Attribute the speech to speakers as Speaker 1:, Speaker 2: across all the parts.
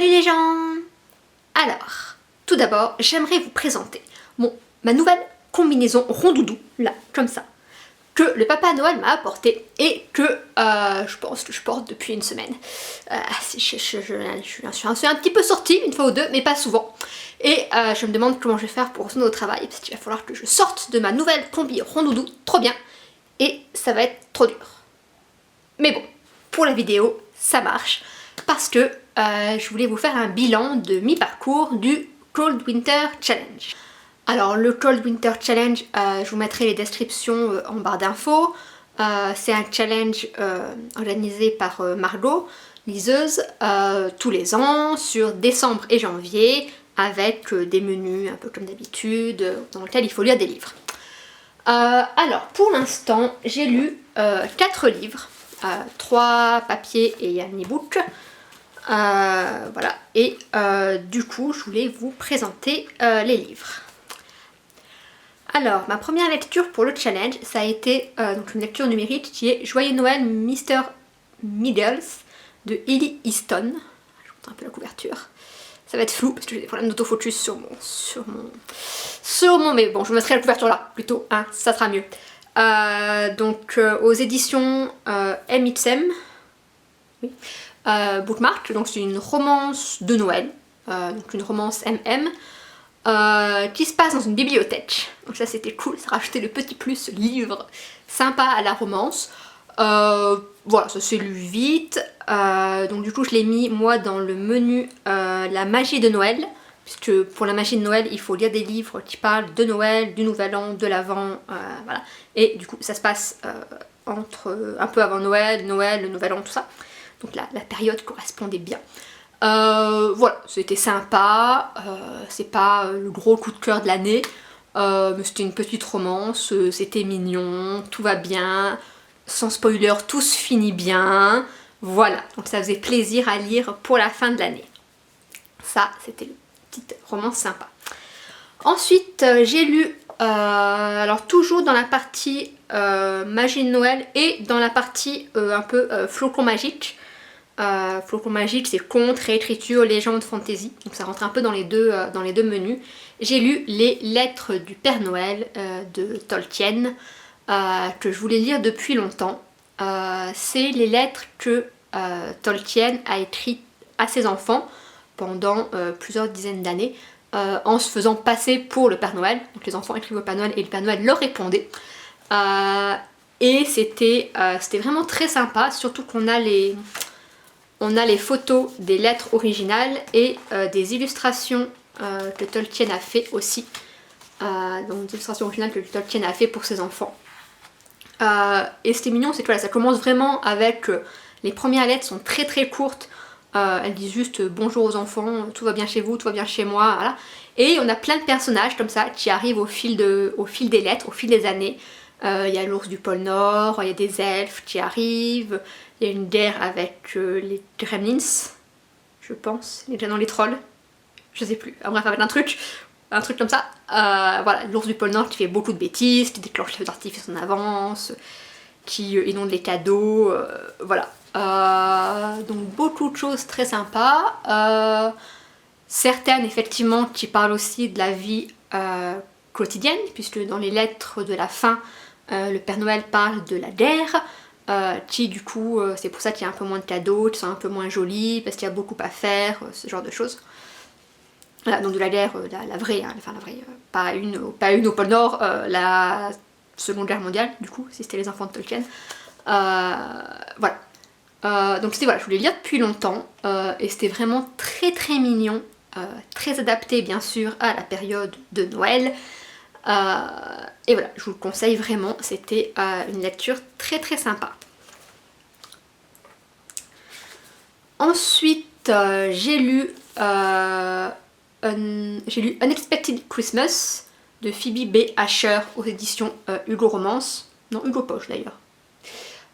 Speaker 1: Salut les gens! Alors, tout d'abord, j'aimerais vous présenter ma nouvelle combinaison rondoudou, là, comme ça, que le Papa Noël m'a apporté et que je pense que je porte depuis une semaine. Je suis un petit peu sortie, une fois ou deux, mais pas souvent. Et je me demande comment je vais faire pour retourner au travail, parce qu'il va falloir que je sorte de ma nouvelle combi rondoudou, trop bien, et ça va être trop dur. Mais bon, pour la vidéo, ça marche, parce que je voulais vous faire un bilan de mi-parcours du Cold Winter Challenge. Alors le Cold Winter Challenge, je vous mettrai les descriptions en barre d'infos. C'est un challenge organisé par Margot, liseuse, tous les ans, sur décembre et janvier, avec des menus un peu comme d'habitude, dans lesquels il faut lire des livres. Alors pour l'instant, j'ai lu 4 livres, 3 papiers et un e-book. Voilà, et du coup je voulais vous présenter les livres. Alors ma première lecture pour le challenge, ça a été donc une lecture numérique qui est Joyeux Noël Mr. Middles de Ellie Easton. Je vous montre un peu la couverture. Ça va être flou parce que j'ai des problèmes d'autofocus sur mon, mais bon, je vous mettrai la couverture là plutôt, hein, ça sera mieux. Donc aux éditions M. Ipsem, oui. Bookmark, donc c'est une romance de Noël, donc une romance MM, qui se passe dans une bibliothèque. Donc ça c'était cool, ça rajoutait le petit plus livre sympa à la romance. Voilà, ça s'est lu vite, donc du coup je l'ai mis moi dans le menu la magie de Noël, puisque pour la magie de Noël il faut lire des livres qui parlent de Noël, du Nouvel An, de l'Avent, voilà, et du coup ça se passe entre un peu avant Noël, le Nouvel An, tout ça. Donc la période correspondait bien. Voilà, c'était sympa, c'est pas le gros coup de cœur de l'année, mais c'était une petite romance, c'était mignon, tout va bien, sans spoiler, tout se finit bien, voilà, donc ça faisait plaisir à lire pour la fin de l'année. Ça, c'était une petite romance sympa. Ensuite, j'ai lu, alors toujours dans la partie magie de Noël et dans la partie un peu flocon magique. Flocon magique, c'est contes, réécriture, légende, fantasy, donc ça rentre un peu dans les deux menus. J'ai lu les lettres du Père Noël de Tolkien, que je voulais lire depuis longtemps. C'est les lettres que Tolkien a écrites à ses enfants pendant plusieurs dizaines d'années, en se faisant passer pour le Père Noël. Donc les enfants écrivent au Père Noël et le Père Noël leur répondait. Et c'était vraiment très sympa, surtout qu'on a les photos des lettres originales et des illustrations que Tolkien a fait aussi. Donc des illustrations originales que Tolkien a fait pour ses enfants. Et c'était mignon, c'est que voilà, ça commence vraiment avec les premières lettres sont très très courtes. Elles disent juste bonjour aux enfants, tout va bien chez vous, tout va bien chez moi, voilà. Et on a plein de personnages comme ça qui arrivent au fil des lettres, au fil des années. Il y a l'ours du pôle Nord, il y a des elfes qui arrivent, il y a une guerre avec les gremlins, je pense, les trolls, je sais plus, bref, avec un truc comme ça. Voilà, l'ours du pôle Nord qui fait beaucoup de bêtises, qui déclenche les feux d'artifice en avance, qui inonde les cadeaux, voilà. Donc beaucoup de choses très sympas, certaines effectivement qui parlent aussi de la vie quotidienne, puisque dans les lettres de la fin, le Père Noël parle de la guerre, qui du coup, c'est pour ça qu'il y a un peu moins de cadeaux, qui sont un peu moins jolis, parce qu'il y a beaucoup à faire, ce genre de choses. Voilà, donc de la guerre, la vraie, hein, enfin la vraie, pas une au pôle Nord, la Seconde Guerre mondiale, du coup, si c'était les enfants de Tolkien. Voilà. Donc c'était, voilà, je voulais lire depuis longtemps, et c'était vraiment très très mignon, très adapté bien sûr à la période de Noël. Et voilà, je vous le conseille vraiment, c'était une lecture très très sympa. Ensuite, j'ai lu Unexpected Christmas de Phoebe B. Asher aux éditions Hugo Romance, non Hugo Poche d'ailleurs.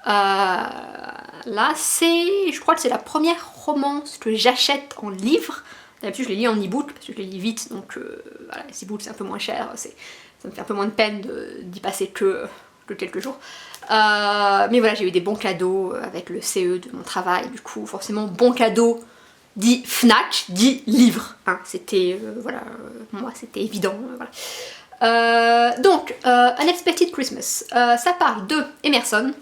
Speaker 1: Là, je crois que c'est la première romance que j'achète en livre. D'habitude je les lis en e-book parce que je les lis vite, donc voilà, les e-books c'est un peu moins cher, ça me fait un peu moins de peine d'y passer que quelques jours. Mais voilà, j'ai eu des bons cadeaux avec le CE de mon travail, du coup forcément bon cadeau dit Fnac, dit livre. Hein, c'était, voilà, pour moi c'était évident. Voilà. Donc, Unexpected Christmas, ça parle de Emerson,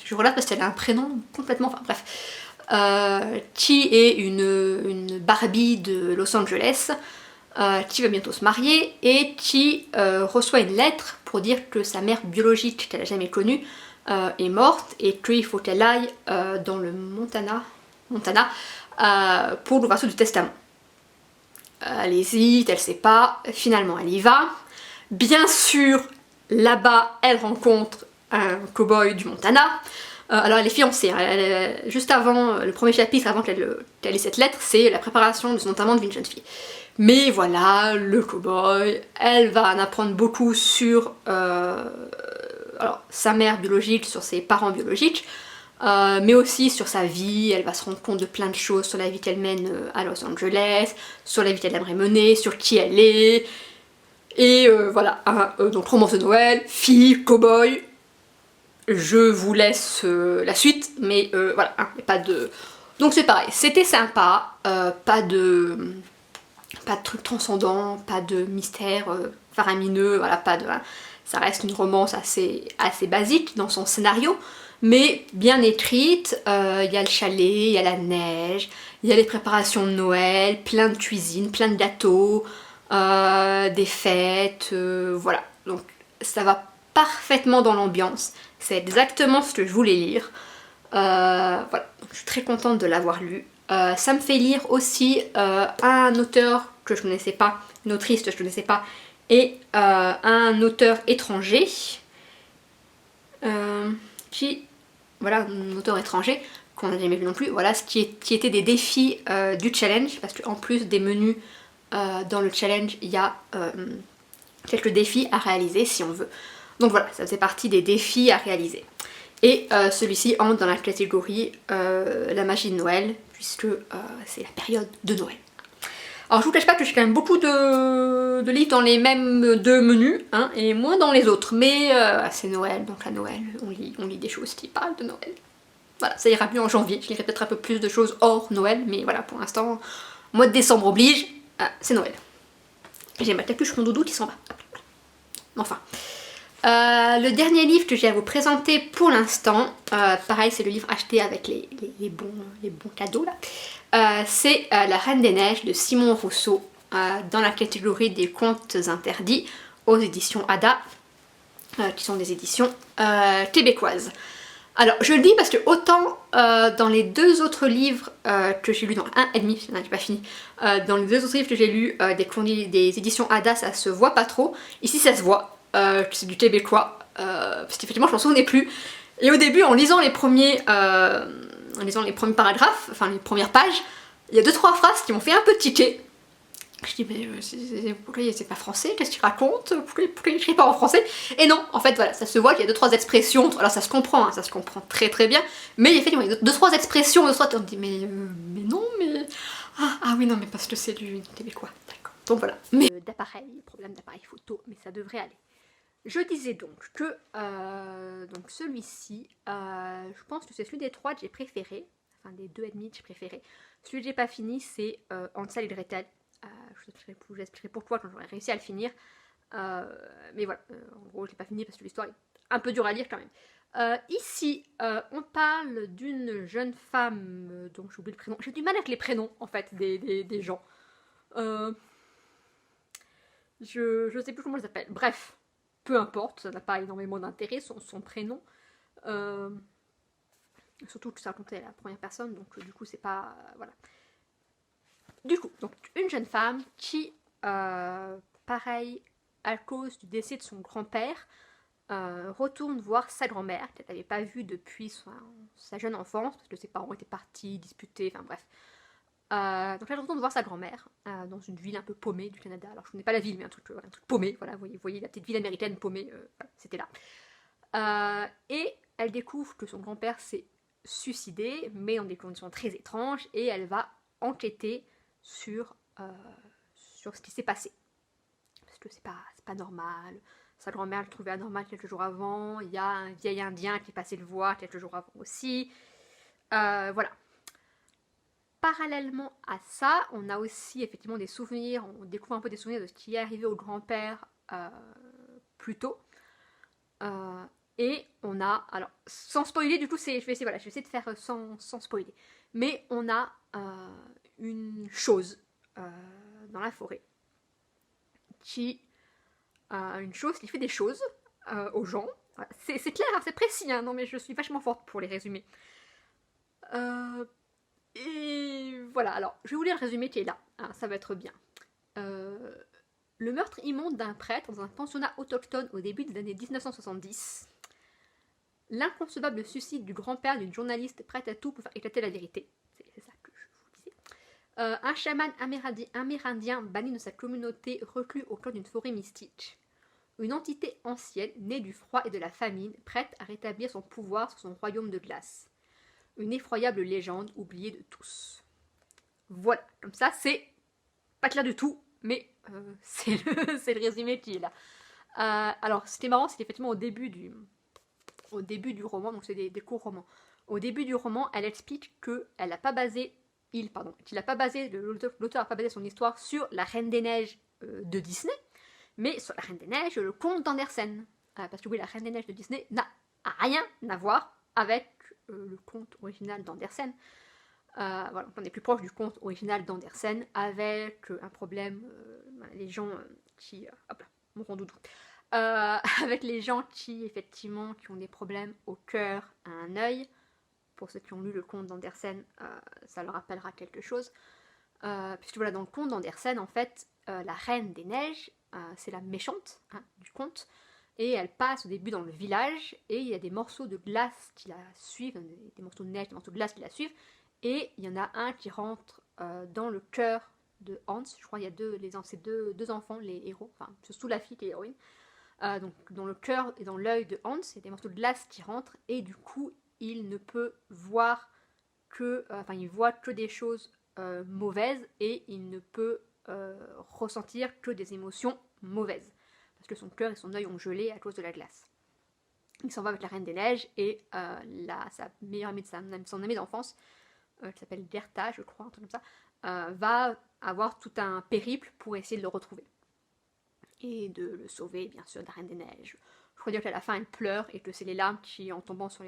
Speaker 1: je relate parce qu'elle a un prénom complètement, enfin bref, qui est une Barbie de Los Angeles, qui va bientôt se marier et qui reçoit une lettre pour dire que sa mère biologique qu'elle n'a jamais connue est morte et qu'il faut qu'elle aille dans le Montana pour l'ouverture du testament. Elle hésite, elle sait pas, finalement elle y va. Bien sûr, là-bas, elle rencontre un cow-boy du Montana. Alors elle est fiancée, hein. Juste avant, le premier chapitre, avant qu'elle ait cette lettre, c'est la préparation de son enterrement de vie de jeune fille. Mais voilà, le cow-boy, elle va en apprendre beaucoup sur alors, sa mère biologique, sur ses parents biologiques, mais aussi sur sa vie. Elle va se rendre compte de plein de choses sur la vie qu'elle mène à Los Angeles, sur la vie qu'elle aimerait mener, sur qui elle est. Et voilà, donc romance de Noël, fille, cow-boy. Je vous laisse la suite, mais voilà, hein, pas de... Donc c'est pareil, c'était sympa, pas de trucs transcendants, pas de mystère faramineux, voilà, pas de... Hein, ça reste une romance assez basique dans son scénario, mais bien écrite. Il y a le chalet, il y a la neige, il y a les préparations de Noël, plein de cuisine, plein de gâteaux, des fêtes, voilà. Donc ça va parfaitement dans l'ambiance, c'est exactement ce que je voulais lire. Voilà, donc, je suis très contente de l'avoir lu. Ça me fait lire aussi un auteur que je connaissais pas, une autrice que je connaissais pas, et un auteur étranger qui, voilà, un auteur étranger qu'on n'a jamais vu non plus, voilà, ce qui était des défis du challenge, parce qu'en plus des menus dans le challenge, il y a quelques défis à réaliser si on veut. Donc voilà, ça faisait partie des défis à réaliser. Et celui-ci entre dans la catégorie la magie de Noël, puisque c'est la période de Noël. Alors je vous cache pas que j'ai quand même beaucoup de livres dans les mêmes deux menus, hein, et moins dans les autres, mais c'est Noël, donc à Noël, on lit des choses qui parlent de Noël. Voilà, ça ira mieux en janvier, je lirai peut-être un peu plus de choses hors Noël, mais voilà, pour l'instant, mois de décembre oblige, c'est Noël. J'ai ma capuche, mon doudou qui s'en va. Enfin. Le dernier livre que j'ai à vous présenter pour l'instant, pareil c'est le livre acheté avec les bons cadeaux là, c'est La Reine des Neiges de Simon Rousseau, dans la catégorie des contes interdits aux éditions Ada, qui sont des éditions québécoises. Alors je le dis parce que autant dans les deux autres livres que j'ai lus, dans un et demi, j'ai pas fini, dans les deux autres livres que j'ai lus des éditions Ada, ça se voit pas trop, ici ça se voit. C'est du québécois, parce qu'effectivement je m'en souvenais plus. Et au début, en lisant les premiers paragraphes, enfin les premières pages, il y a 2-3 phrases qui m'ont fait un peu tiquer. Je dis mais pourquoi c'est pas français, qu'est-ce qu'il raconte, pourquoi il écrit pas en français? Et non, en fait voilà, ça se voit qu'il y a 2-3 expressions, alors ça se comprend, hein, ça se comprend très très bien, mais effectivement il y a 2-3 expressions, on se dit mais non, mais... Ah oui non mais parce que c'est du québécois, d'accord. Donc voilà. Mais problème d'appareil photo, mais ça devrait aller. Je disais donc que donc celui-ci, je pense que c'est celui des 3 que j'ai préféré, enfin des 2,5 que j'ai préféré. Celui que j'ai pas fini, c'est Hansel et Gretel. Je vous expliquerai pourquoi quand j'aurai réussi à le finir. Mais voilà, en gros je l'ai pas fini parce que l'histoire est un peu dure à lire quand même. Ici, on parle d'une jeune femme dont j'ai oublié le prénom. J'ai du mal avec les prénoms en fait des gens. Je sais plus comment elle s'appelle. Bref. Peu importe, ça n'a pas énormément d'intérêt, son prénom. Surtout que ça racontait à la première personne, donc du coup c'est pas... voilà. Du coup, donc une jeune femme qui, pareil, à cause du décès de son grand-père, retourne voir sa grand-mère, qu'elle n'avait pas vue depuis sa jeune enfance, parce que ses parents étaient partis, disputés, enfin bref. Donc elle retourne voir sa grand-mère dans une ville un peu paumée du Canada. Alors je connais pas la ville, mais un truc paumé, voilà, vous voyez la petite ville américaine paumée, voilà, c'était là. Et elle découvre que son grand-père s'est suicidé, mais dans des conditions très étranges, et elle va enquêter sur ce qui s'est passé. Parce que c'est pas normal. Sa grand-mère le trouvait anormal quelques jours avant, il y a un vieil indien qui est passé le voir quelques jours avant aussi. Voilà. parallèlement à ça, on a aussi effectivement des souvenirs, on découvre un peu des souvenirs de ce qui est arrivé au grand-père plus tôt. Et on a, alors sans spoiler du coup, je vais essayer de faire sans spoiler. Mais on a une chose dans la forêt une chose qui fait des choses aux gens. Voilà. C'est clair, hein, c'est précis, hein, non mais je suis vachement forte pour les résumer. Et voilà, alors je vais vous lire le résumé qui est là, hein, ça va être bien. Le meurtre immonde d'un prêtre dans un pensionnat autochtone au début des années 1970. L'inconcevable suicide du grand-père d'une journaliste prête à tout pour faire éclater la vérité. C'est ça que je vous disais. Un chaman amérindien banni de sa communauté reclus au cœur d'une forêt mystique. Une entité ancienne, née du froid et de la famine, prête à rétablir son pouvoir sur son royaume de glace. Une effroyable légende oubliée de tous. Voilà, comme ça, c'est pas clair du tout, mais c'est le résumé qui est là. Alors, ce qui est marrant, c'est qu'effectivement, au début du roman, donc c'est des courts romans, au début du roman, elle explique l'auteur n'a pas basé son histoire sur la Reine des Neiges de Disney, mais sur la Reine des Neiges, le conte d'Andersen. Parce que oui, la Reine des Neiges de Disney n'a rien à voir avec le conte original d'Andersen. Voilà, on est plus proche du conte original d'Andersen avec un problème, les gens qui... hop là, mon rondoudou. Avec les gens qui, effectivement, qui ont des problèmes au cœur, à un œil. Pour ceux qui ont lu le conte d'Andersen, ça leur rappellera quelque chose. Puisque voilà, dans le conte d'Andersen, en fait, la Reine des Neiges, c'est la méchante du conte, et elle passe au début dans le village, et il y a des morceaux de glace qui la suivent, des morceaux de neige, des morceaux de glace qui la suivent, et il y en a un qui rentre dans le cœur de Hans. Je crois qu'il y a ces deux enfants, les héros, enfin surtout la fille qui est l'héroïne. Donc dans le cœur et dans l'œil de Hans, il y a des morceaux de glace qui rentrent, et du coup il ne peut voir il voit que des choses mauvaises, et il ne peut ressentir que des émotions mauvaises, parce que son cœur et son œil ont gelé à cause de la glace. Il s'en va avec la Reine des Neiges, et sa meilleure amie, son amie d'enfance, qui s'appelle Gerta, je crois, un truc comme ça, va avoir tout un périple pour essayer de le retrouver. Et de le sauver, bien sûr, de la Reine des Neiges. Je crois dire qu'à la fin, elle pleure, et que c'est les larmes qui, en tombant sur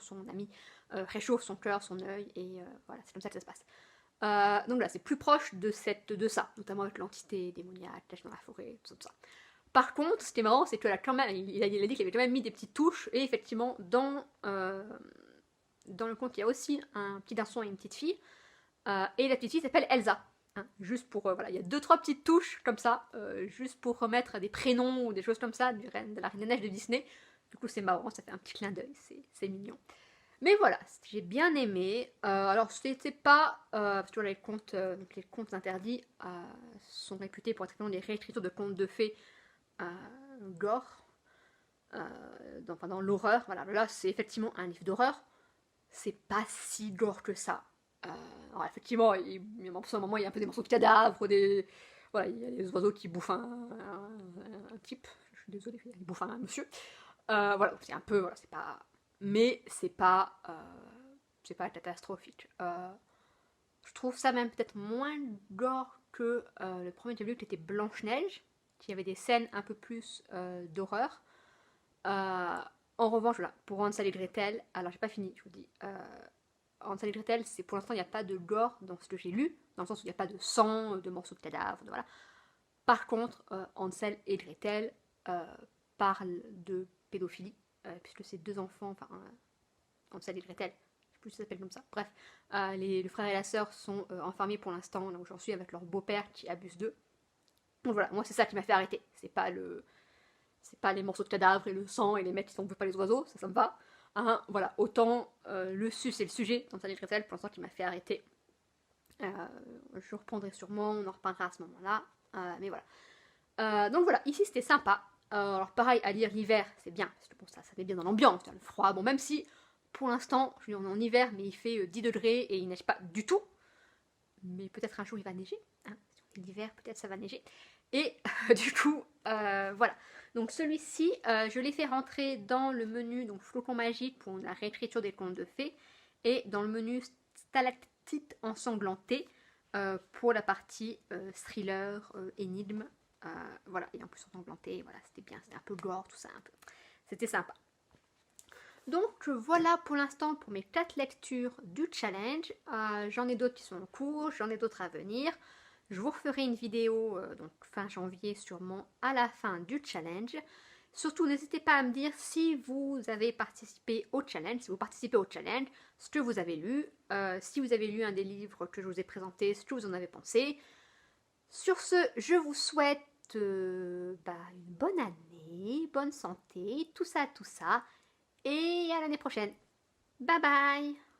Speaker 1: son ami, réchauffent son cœur, son œil, et voilà, c'est comme ça que ça se passe. Donc là, c'est plus proche de ça, notamment avec l'entité démoniaque, cache dans la forêt, tout ça. Par contre, ce qui est marrant, c'est qu'il a dit qu'il avait quand même mis des petites touches, et effectivement, dans le conte, il y a aussi un petit garçon et une petite fille, et la petite fille s'appelle Elsa. Hein, juste pour, voilà, il y a 2-3 petites touches comme ça, juste pour remettre des prénoms ou des choses comme ça de la Reine des Neiges de Disney. Du coup, c'est marrant, ça fait un petit clin d'œil, c'est mignon. Mais voilà, j'ai bien aimé. Alors, c'était pas... parce que les contes interdits sont réputés pour être des réécritures de contes de fées gore, dans l'horreur. Voilà, là, c'est effectivement un livre d'horreur. C'est pas si gore que ça. Alors effectivement, à un moment, il y a un peu des morceaux de cadavres, voilà, il y a des oiseaux qui bouffent un type, je suis désolée, ils bouffent un monsieur. Voilà, c'est un peu, voilà, c'est pas... Mais c'est pas catastrophique. Je trouve ça même peut-être moins gore que le premier que j'ai lu, qui était Blanche-Neige, qui avait des scènes un peu plus d'horreur. En revanche, voilà, pour Hansel et Gretel, alors j'ai pas fini, je vous dis... Hansel et Gretel, pour l'instant, il n'y a pas de gore dans ce que j'ai lu, dans le sens où il n'y a pas de sang, de morceaux de cadavres, voilà. Par contre, Hansel et Gretel parlent de pédophilie, puisque ces deux enfants, Hansel et Gretel, je sais plus si ça s'appelle comme ça, bref, le frère et la sœur sont enfermés pour l'instant, là où j'en suis, avec leur beau-père qui abuse d'eux. Donc voilà, moi c'est ça qui m'a fait arrêter, c'est pas les morceaux de cadavres et le sang et les mecs qui s'en veulent pas les oiseaux, ça me va. Hein, voilà, autant le sus et le sujet dans Hansel et Gretel, pour l'instant, qui m'a fait arrêter. Je reprendrai sûrement, on en reparlera à ce moment-là. Mais voilà. Donc voilà, ici c'était sympa. Alors pareil, à lire l'hiver, c'est bien, parce que bon, ça fait bien dans l'ambiance, le froid. Bon, même si, pour l'instant, je suis en hiver, mais il fait 10 degrés et il neige pas du tout. Mais peut-être un jour il va neiger. Hein. L'hiver, peut-être ça va neiger. Et du coup, voilà. Donc celui-ci, je l'ai fait rentrer dans le menu donc Flocon Magique pour la réécriture des contes de fées, et dans le menu Stalactite petite ensanglantée pour la partie thriller, énigme. Voilà, et en plus ensanglantée, voilà, c'était bien, c'était un peu gore, tout ça, un peu. C'était sympa. Donc voilà pour l'instant pour mes 4 lectures du challenge. J'en ai d'autres qui sont en cours, j'en ai d'autres à venir. Je vous referai une vidéo donc fin janvier sûrement à la fin du challenge. Surtout n'hésitez pas à me dire si vous avez participé au challenge, si vous participez au challenge, ce que vous avez lu, si vous avez lu un des livres que je vous ai présentés, ce que vous en avez pensé. Sur ce, je vous souhaite une bonne année, bonne santé, tout ça, et à l'année prochaine. Bye bye!